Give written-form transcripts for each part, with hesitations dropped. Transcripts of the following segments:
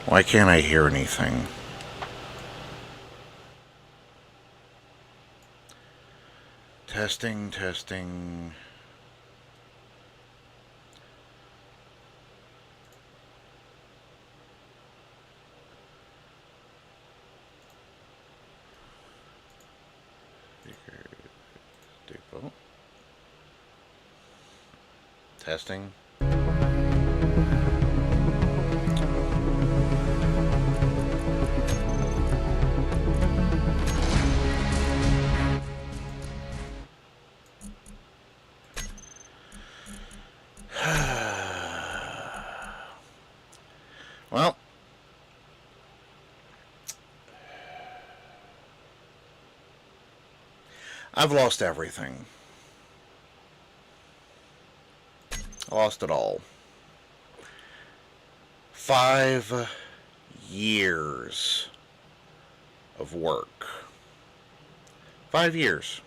Why can't I hear anything? Testing, testing. Speaker default. Testing. Well, I've lost everything. I lost it all. 5 years of work. 5 years.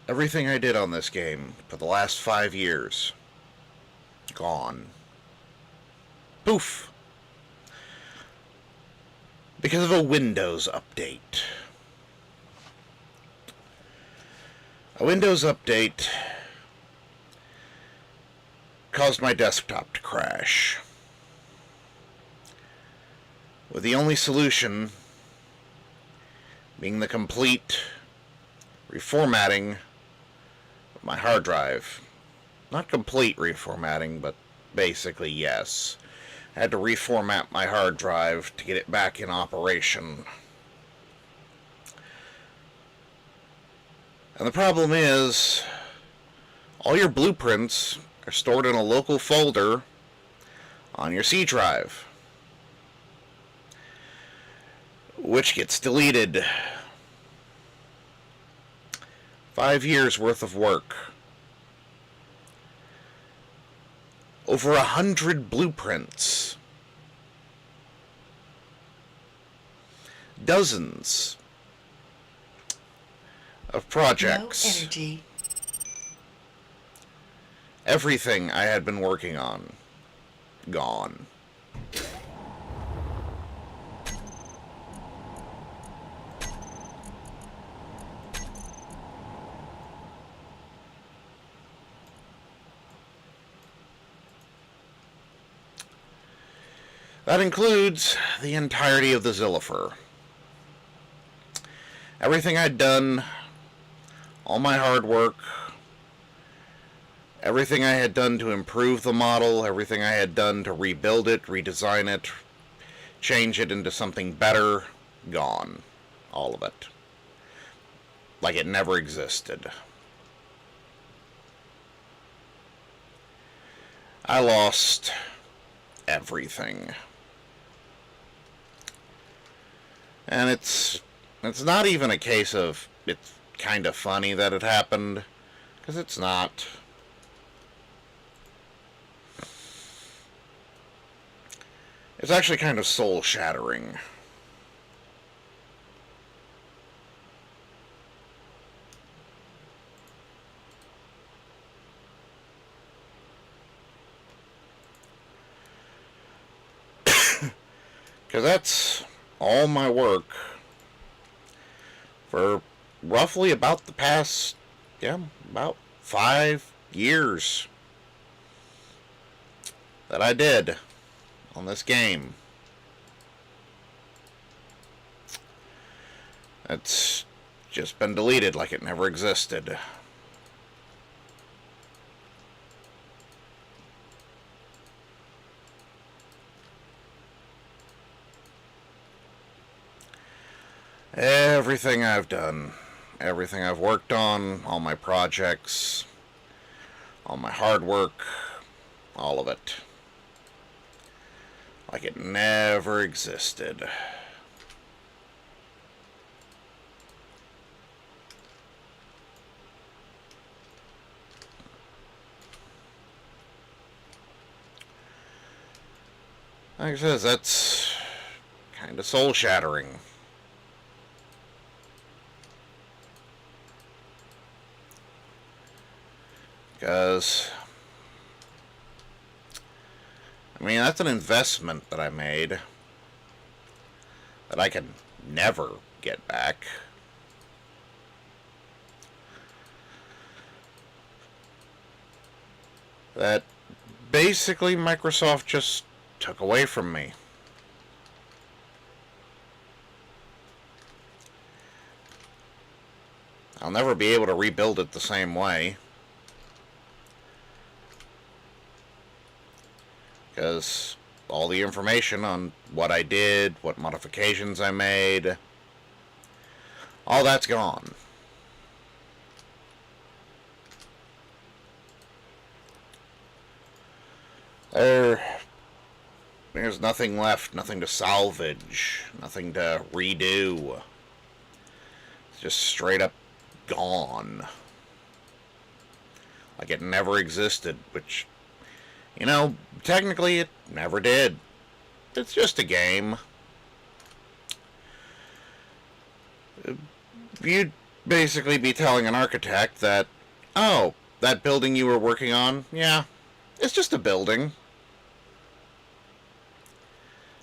Everything I did on this game for the last 5 years. Gone. Poof. Because of a Windows update. A Windows update caused my desktop to crash. With the only solution being the complete reformatting of my hard drive. Not complete reformatting, but basically yes. I had to reformat my hard drive to get it back in operation. And the problem is, all your blueprints are stored in a local folder on your C drive, which gets deleted. 5 years worth of work. Over 100 blueprints. Dozens of projects. No energy. Everything I had been working on. Gone. That includes the entirety of the Zillifer. Everything I'd done, all my hard work, everything I had done to improve the model, everything I had done to rebuild it, redesign it, change it into something better, gone. All of it. Like it never existed. I lost everything. And it's not even a case of it's kind of funny that it happened, because it's not. It's actually kind of soul-shattering. Because that's all my work for roughly about the past, about 5 years that I did on this game. It's just been deleted like it never existed. Everything I've done, everything I've worked on, all my projects, all my hard work, all of it. Like it never existed. Like I said, that's kind of soul-shattering. Because I mean, that's an investment that I made that I can never get back. That basically Microsoft just took away from me. I'll never be able to rebuild it the same way. Because all the information on what I did, what modifications I made, all that's gone. There's nothing left, nothing to salvage, nothing to redo. It's just straight up gone. Like it never existed, which, you know, technically it never did. It's just a game. You'd basically be telling an architect that, oh, that building you were working on, yeah, it's just a building.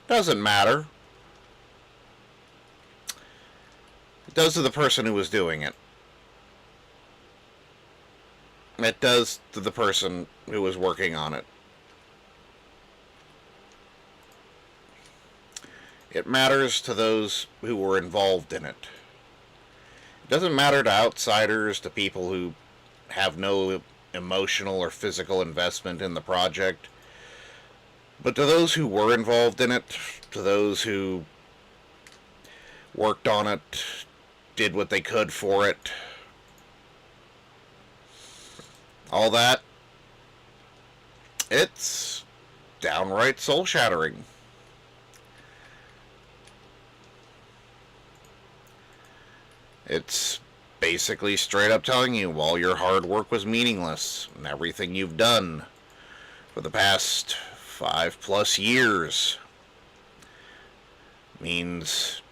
Doesn't matter. It does to the person who was doing it. It does to the person who was working on it. It matters to those who were involved in it. It doesn't matter to outsiders, to people who have no emotional or physical investment in the project. But to those who were involved in it, to those who worked on it, did what they could for it, all that, it's downright soul-shattering. It's basically straight up telling you all your hard work was meaningless, and everything you've done for the past 5+ years means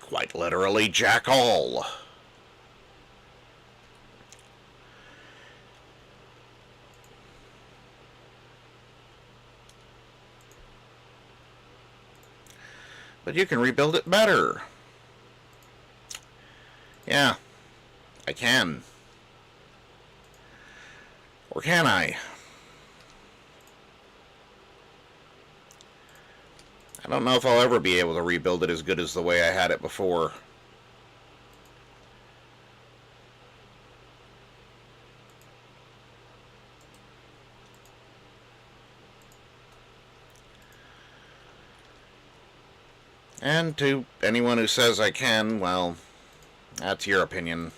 quite literally jack all. But you can rebuild it better. Yeah, I can. Or can I? I don't know if I'll ever be able to rebuild it as good as the way I had it before. And to anyone who says I can, well, that's your opinion.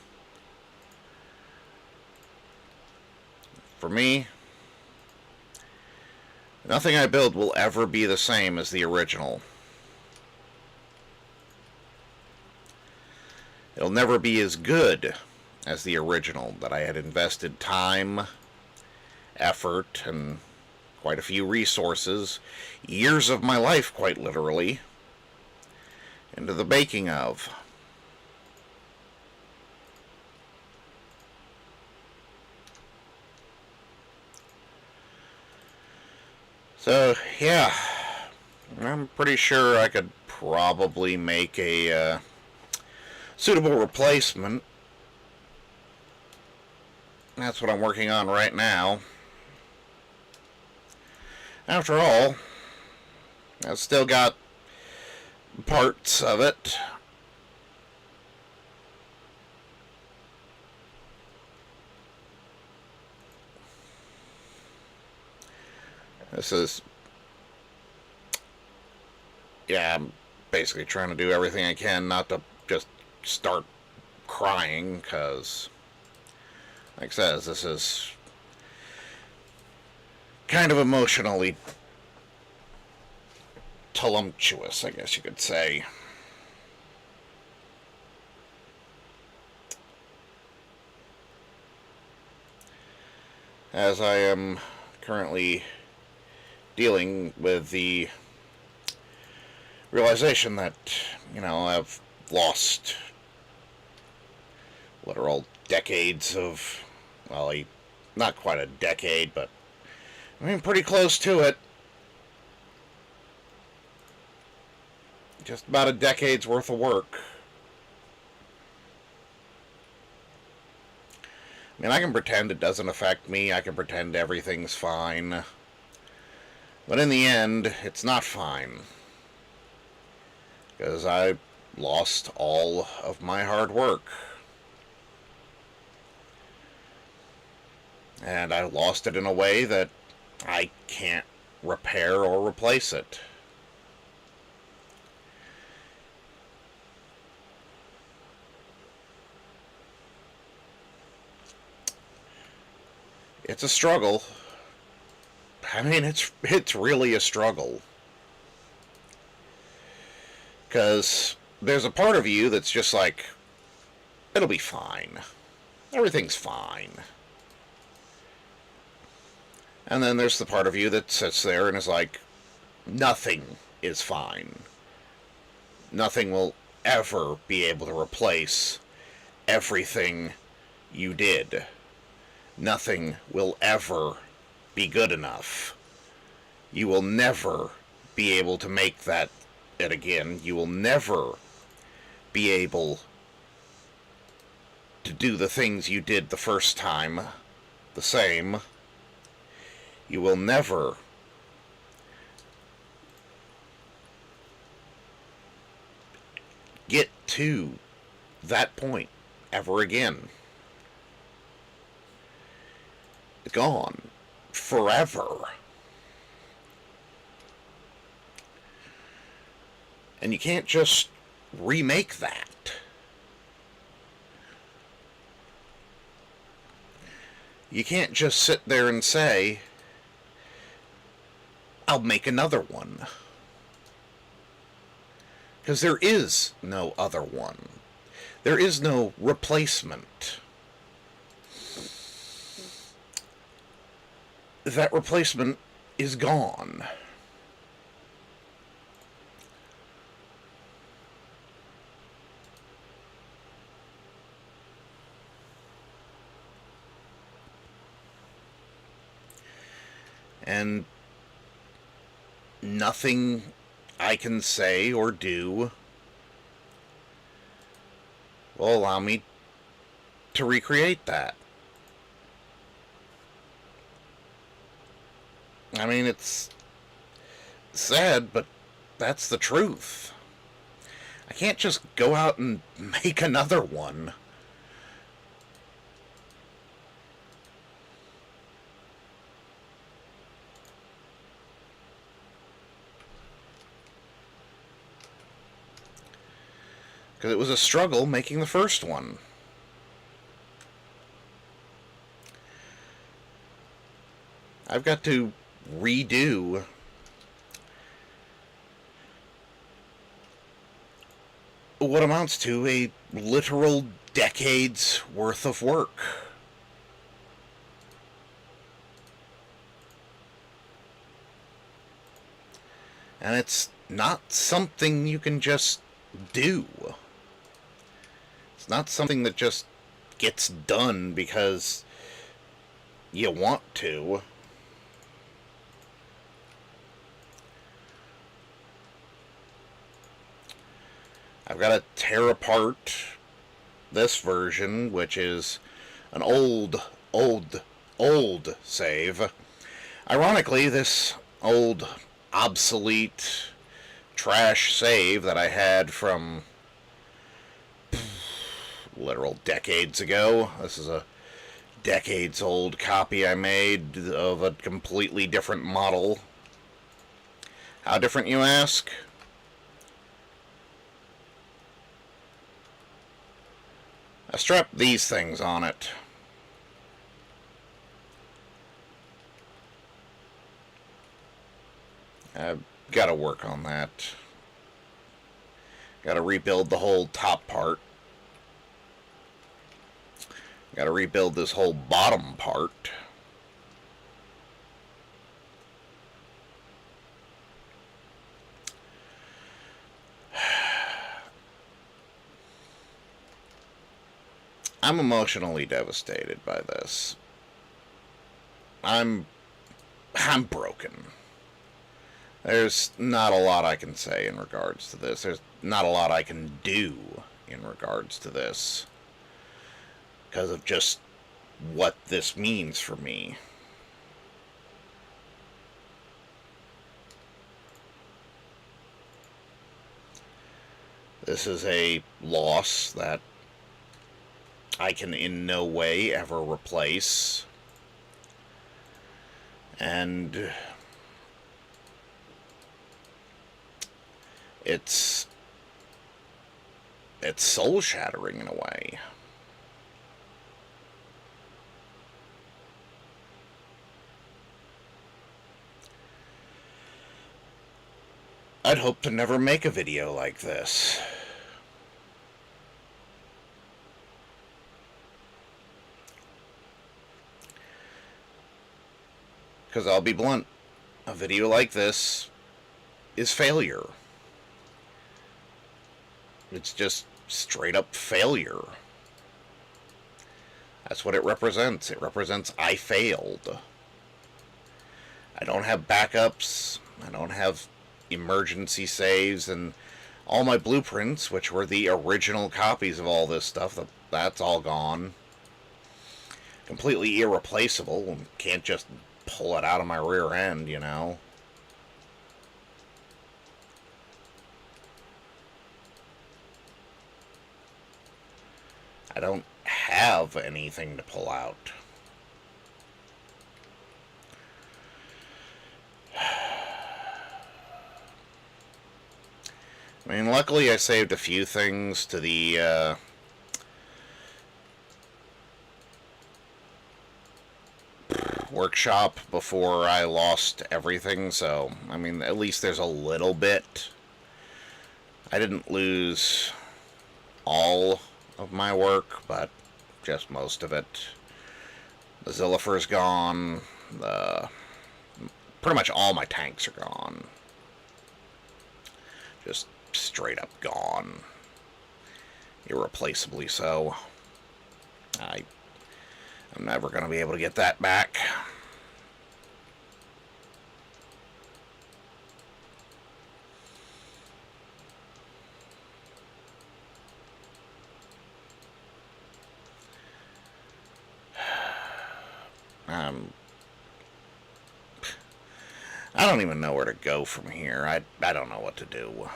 For me, nothing I build will ever be the same as the original. It'll never be as good as the original that I had invested time, effort, and quite a few resources, years of my life quite literally, into the making of. So, yeah, I'm pretty sure I could probably make a suitable replacement. That's what I'm working on right now. After all, I've still got parts of it. This is, yeah, I'm basically trying to do everything I can not to just start crying, because, like I said, this is kind of emotionally tumultuous, I guess you could say. As I am currently dealing with the realization that, you know, I've lost literal decades of, well, not quite a decade, but I mean, pretty close to it. Just about a decade's worth of work. I mean, I can pretend it doesn't affect me. I can pretend everything's fine. But in the end, it's not fine. Because I lost all of my hard work. And I lost it in a way that I can't repair or replace it. It's a struggle. I mean, it's really a struggle. Because there's a part of you that's just like, it'll be fine. Everything's fine. And then there's the part of you that sits there and is like, nothing is fine. Nothing will ever be able to replace everything you did. Nothing will ever be good enough. You will never be able to make that it again. You will never be able to do the things you did the first time the same. You will never get to that point ever again. It's gone forever. And you can't just remake that. You can't just sit there and say, I'll make another one. Because there is no other one. There is no replacement. That replacement is gone. And nothing I can say or do will allow me to recreate that. I mean, it's sad, but that's the truth. I can't just go out and make another one. Because it was a struggle making the first one. I've got to redo what amounts to a literal decade's worth of work. And it's not something you can just do. It's not something that just gets done because you want to. I've got to tear apart this version, which is an old save. Ironically, this old, obsolete, trash save that I had from literal decades ago. This is a decades old copy I made of a completely different model. How different, you ask? I strapped these things on it. I've got to work on that. Got to rebuild the whole top part. Got to rebuild this whole bottom part. I'm emotionally devastated by this. I'm I'm broken. There's not a lot I can say in regards to this. There's not a lot I can do in regards to this. Because of just what this means for me. This is a loss that I can in no way ever replace. And it's soul shattering in a way. I'd hope to never make a video like this. Because I'll be blunt, a video like this is failure. It's just straight up failure. That's what it represents. It represents I failed. I don't have backups. I don't have emergency saves, and all my blueprints, which were the original copies of all this stuff, that's all gone. Completely irreplaceable. Can't just pull it out of my rear end, you know. I don't have anything to pull out. I mean, luckily I saved a few things to the workshop before I lost everything, so, I mean, at least there's a little bit. I didn't lose all of my work, but just most of it. The Zillifer's gone. Pretty much all my tanks are gone. Just straight up gone. Irreplaceably so. I'm never going to be able to get that back. I don't even know where to go from here. I don't know what to do.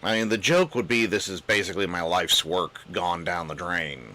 I mean, the joke would be this is basically my life's work gone down the drain.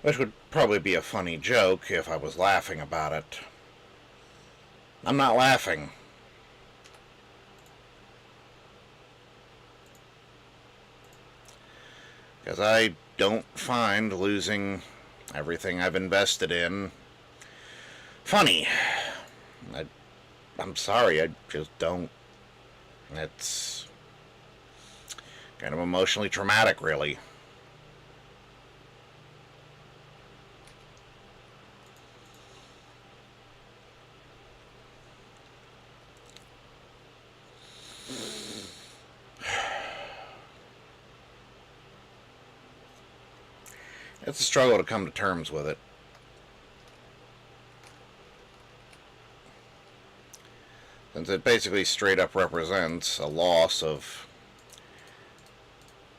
Which would probably be a funny joke if I was laughing about it. I'm not laughing. Because I don't find losing everything I've invested in funny. I'm sorry, I just don't. It's kind of emotionally traumatic, really. It's a struggle to come to terms with it. Since it basically straight up represents a loss of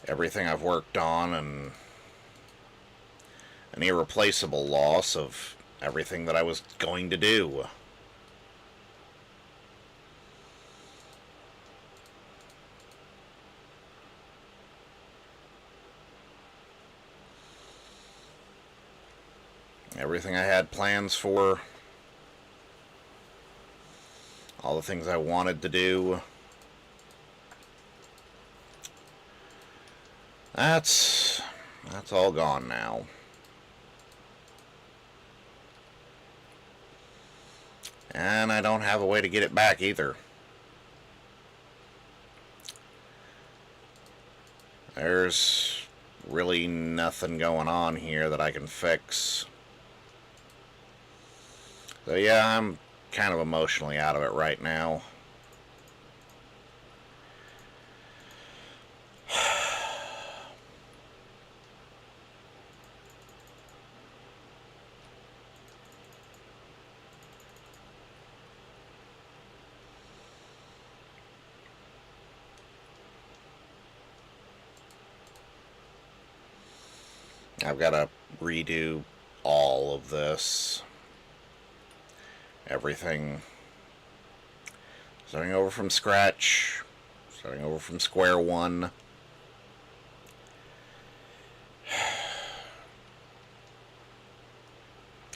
everything I've worked on, and an irreplaceable loss of everything that I was going to do. Everything I had plans for all the things I wanted to do. That's all gone now. And I don't have a way to get it back either. There's really nothing going on here that I can fix. So yeah, I'm kind of emotionally out of it right now. I've got to redo all of this. Everything. Starting over from scratch. Starting over from square one.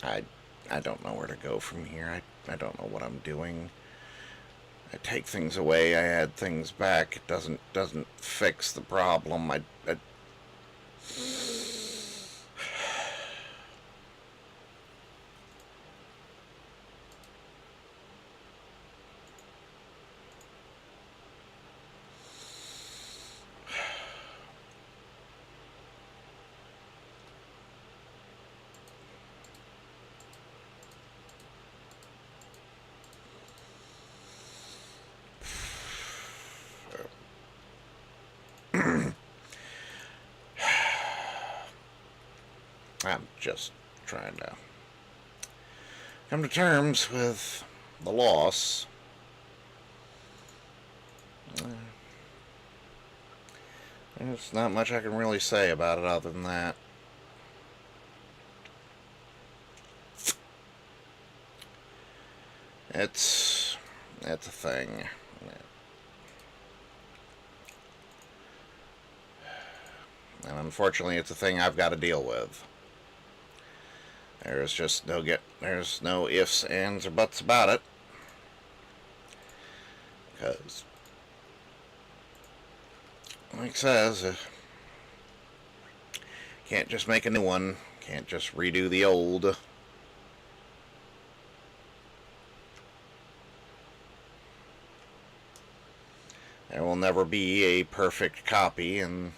I don't know where to go from here. I don't know what I'm doing. I take things away, I add things back. It doesn't fix the problem. I I'm just trying to come to terms with the loss. There's not much I can really say about it other than that. It's a thing. And unfortunately, it's a thing I've got to deal with. There's no ifs, ands, or buts about it. Because, like it says, can't just make a new one. Can't just redo the old. There will never be a perfect copy, and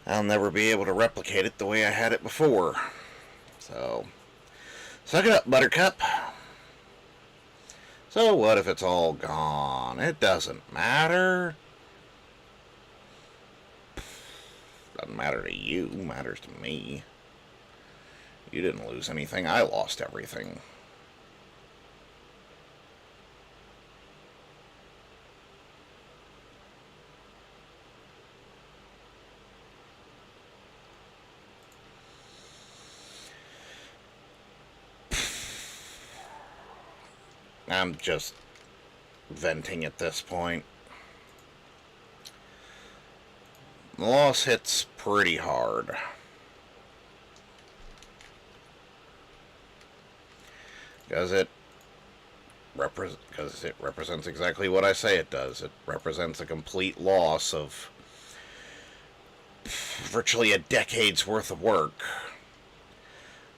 I'll never be able to replicate it the way I had it before. So, suck it up, Buttercup. So what if it's all gone? It doesn't matter. Doesn't matter to you, matters to me. You didn't lose anything, I lost everything. I'm just venting at this point. The loss hits pretty hard. Because it represents exactly what I say it does. It represents a complete loss of virtually a decade's worth of work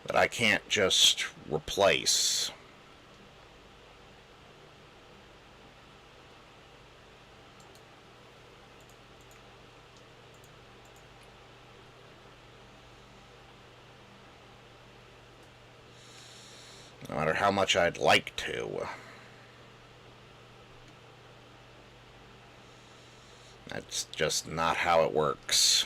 that I can't just replace. No matter how much I'd like to. That's just not how it works.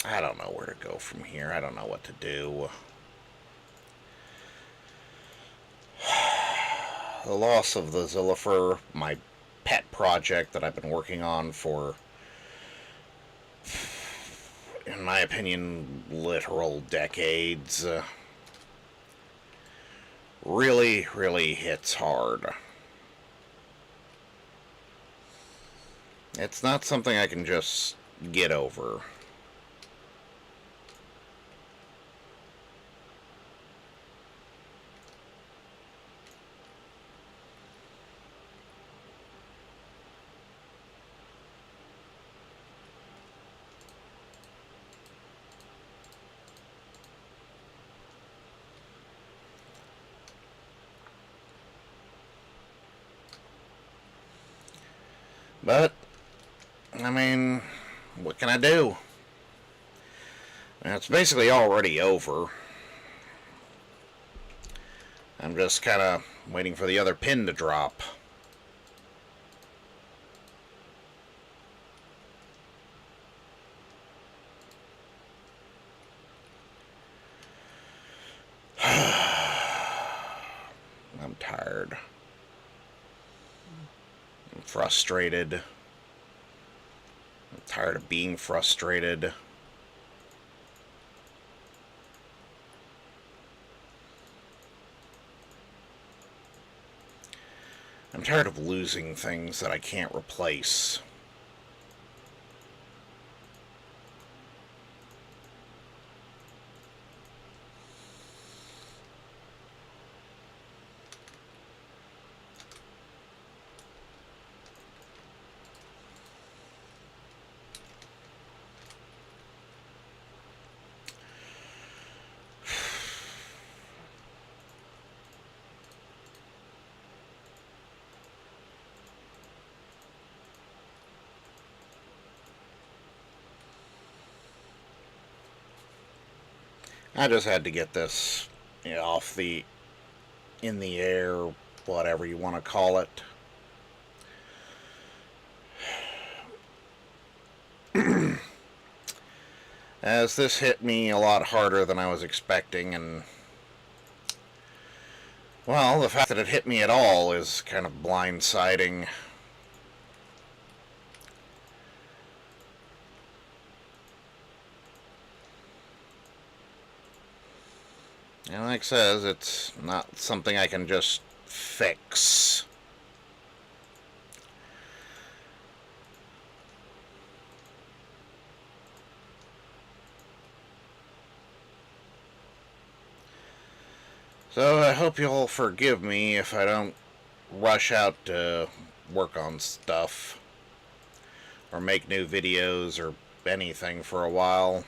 I don't know where to go from here. I don't know what to do. The loss of the Zillifer, my pet project that I've been working on for, in my opinion, literal decades, really, really hits hard. It's not something I can just get over. But, I mean, what can I do? It's basically already over. I'm just kind of waiting for the other pin to drop. I'm tired. I'm frustrated. I'm tired of being frustrated. I'm tired of losing things that I can't replace. I just had to get this, off the, in the air, whatever you want to call it. As this hit me a lot harder than I was expecting, and, well, the fact that it hit me at all is kind of blindsiding. And like it says, it's not something I can just fix. So I hope you'll forgive me if I don't rush out to work on stuff or make new videos or anything for a while.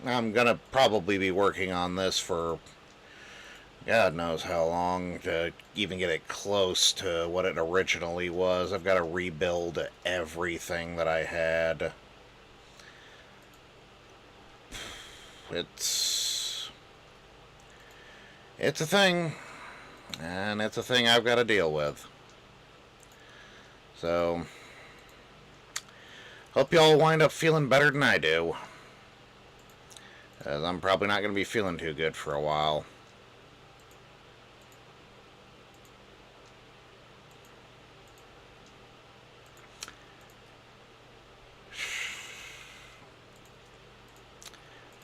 I'm gonna probably be working on this for God knows how long to even get it close to what it originally was. I've got to rebuild everything that I had. It's a thing, and it's a thing I've got to deal with. So, hope y'all wind up feeling better than I do, as I'm probably not going to be feeling too good for a while.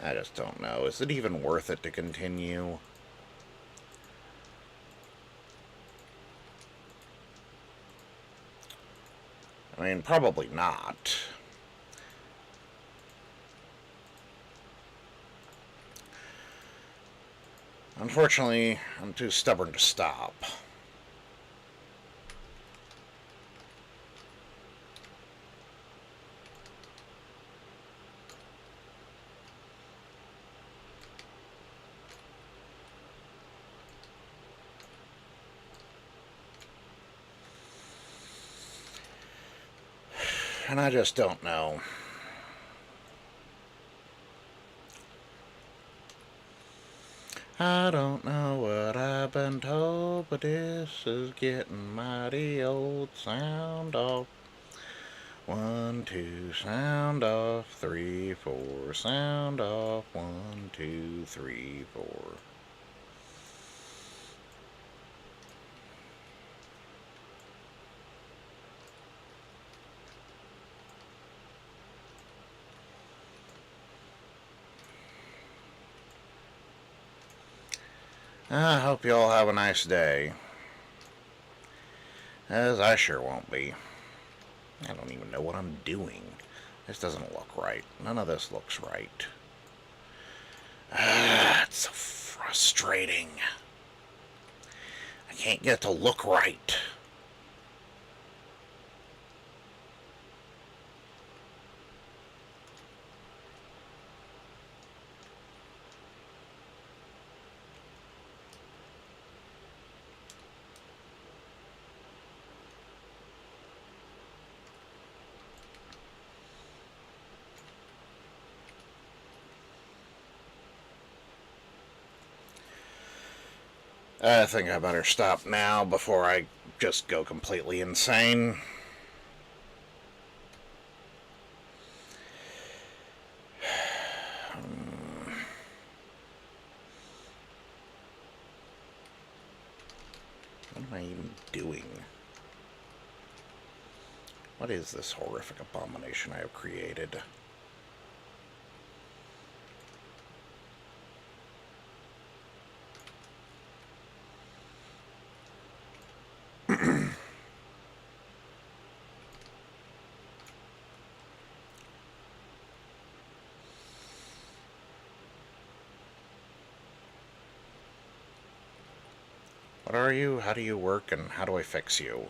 I just don't know. Is it even worth it to continue? I mean, probably not. Unfortunately, I'm too stubborn to stop. And I just don't know. I don't know what I've been told, but this is getting mighty old. Sound off. 1, 2, sound off. 3, 4, sound off. 1, 2, 3, 4. I hope you all have a nice day. As I sure won't be. I don't even know what I'm doing. This doesn't look right. None of this looks right. It's so frustrating. I can't get it to look right. I think I better stop now before I just go completely insane. What am I even doing? What is this horrific abomination I have created? What are you? How do you work? And how do I fix you?